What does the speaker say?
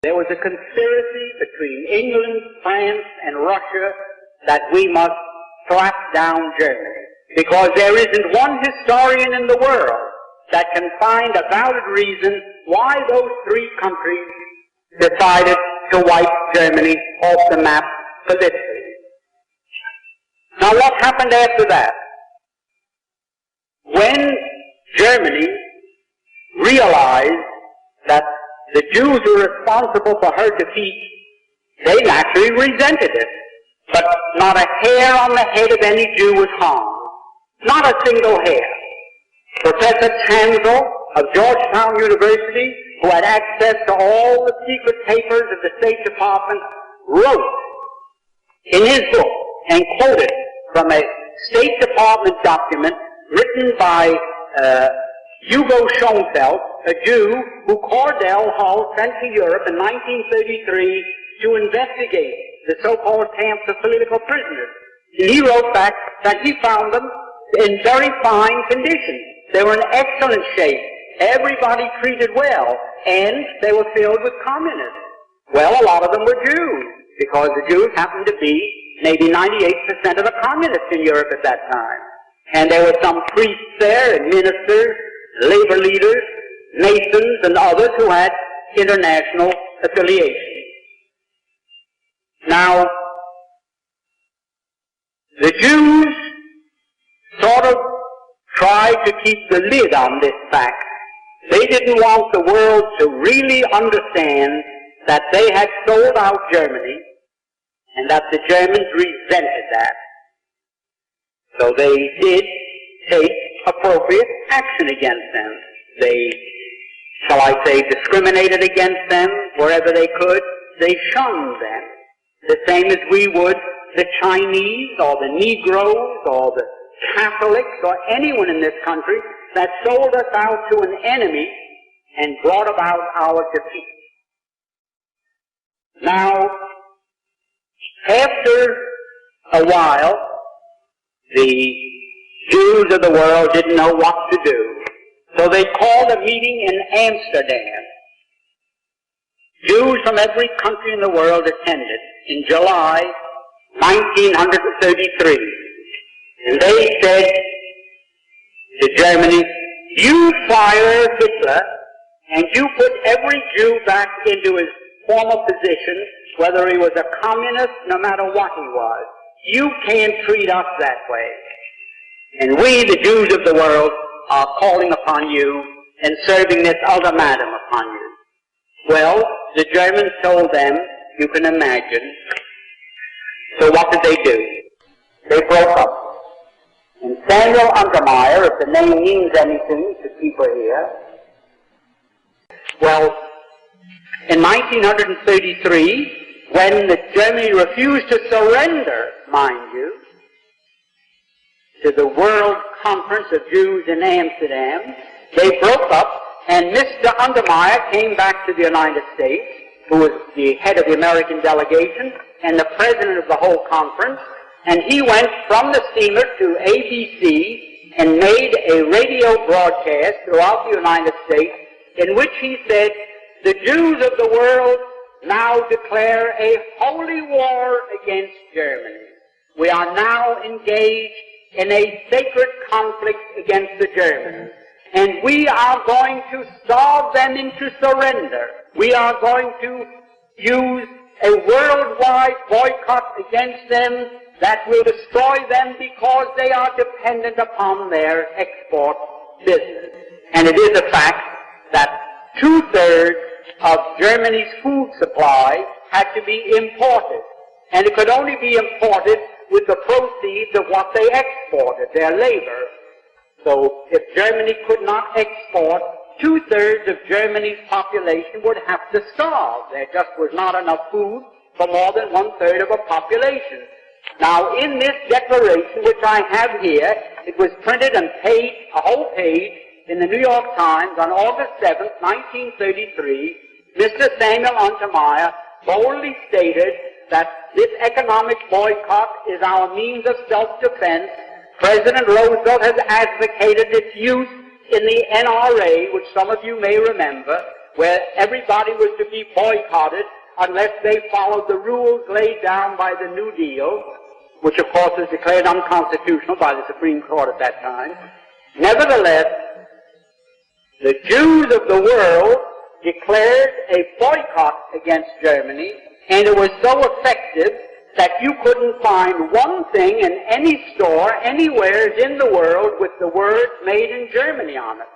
There was a conspiracy between England, France, and Russia that we must slap down Germany, because there isn't one historian in the world that can find a valid reason why those three countries decided to wipe Germany off the map politically. Now, what happened after that? When Germany realized that the Jews were responsible for her defeat, they naturally resented it. But not a hair on the head of any Jew was harmed. Not a single hair. Professor Tansel of Georgetown University, who had access to all the secret papers of the State Department, wrote in his book and quoted from a State Department document written by Hugo Schoenfeld, a Jew who Cordell Hull sent to Europe in 1933 to investigate the so-called camps of political prisoners. And he wrote back that he found them in very fine condition. They were in excellent shape. Everybody treated well, and they were filled with communists. Well, a lot of them were Jews, because the Jews happened to be maybe 98% of the communists in Europe at that time. And there were some priests there, and ministers, labor leaders, masons, and others who had international affiliation. Now, the Jews sort of tried to keep the lid on this fact. They didn't want the world to really understand that they had sold out Germany and that the Germans resented that. So they did take appropriate action against them. They, shall I say, discriminated against them wherever they could. They shunned them, the same as we would the Chinese or the Negroes or the Catholics or anyone in this country that sold us out to an enemy and brought about our defeat. Now, after a while, the Jews of the world didn't know what to do, so they called a meeting in Amsterdam. Jews from every country in the world attended in July 1933. And they said to Germany, you fire Hitler and you put every Jew back into his former position, whether he was a communist, no matter what he was. You can't treat us that way. And we, the Jews of the world, are calling upon you and serving this ultimatum upon you. Well, the Germans told them, you can imagine. So what did they do? They broke up. And Samuel Untermeyer, if the name means anything to people here, well, in 1933, when Germany refused to surrender, mind you, to the World Conference of Jews in Amsterdam, they broke up, and Mr. Untermeyer came back to the United States, who was the head of the American delegation and the president of the whole conference, and he went from the steamer to ABC and made a radio broadcast throughout the United States in which he said, the Jews of the world now declare a holy war against Germany. We are now engaged in a sacred conflict against the Germans, and we are going to starve them into surrender. We are going to use a worldwide boycott against them that will destroy them because they are dependent upon their export business. And it is a fact that 2/3 of Germany's food supply had to be imported. And it could only be imported with the proceeds of what they exported, their labor. So if Germany could not export, 2/3 of Germany's population would have to starve. There just was not enough food for more than 1/3 of a population. Now, in this declaration, which I have here, it was printed and a whole page, in the New York Times on August 7th, 1933, Mr. Samuel Untermeyer boldly stated that this economic boycott is our means of self-defense. President Roosevelt has advocated its use in the NRA, which some of you may remember, where everybody was to be boycotted unless they followed the rules laid down by the New Deal, which of course was declared unconstitutional by the Supreme Court at that time. Nevertheless, the Jews of the world declared a boycott against Germany, and it was so effective that you couldn't find one thing in any store anywhere in the world with the words "Made in Germany" on it.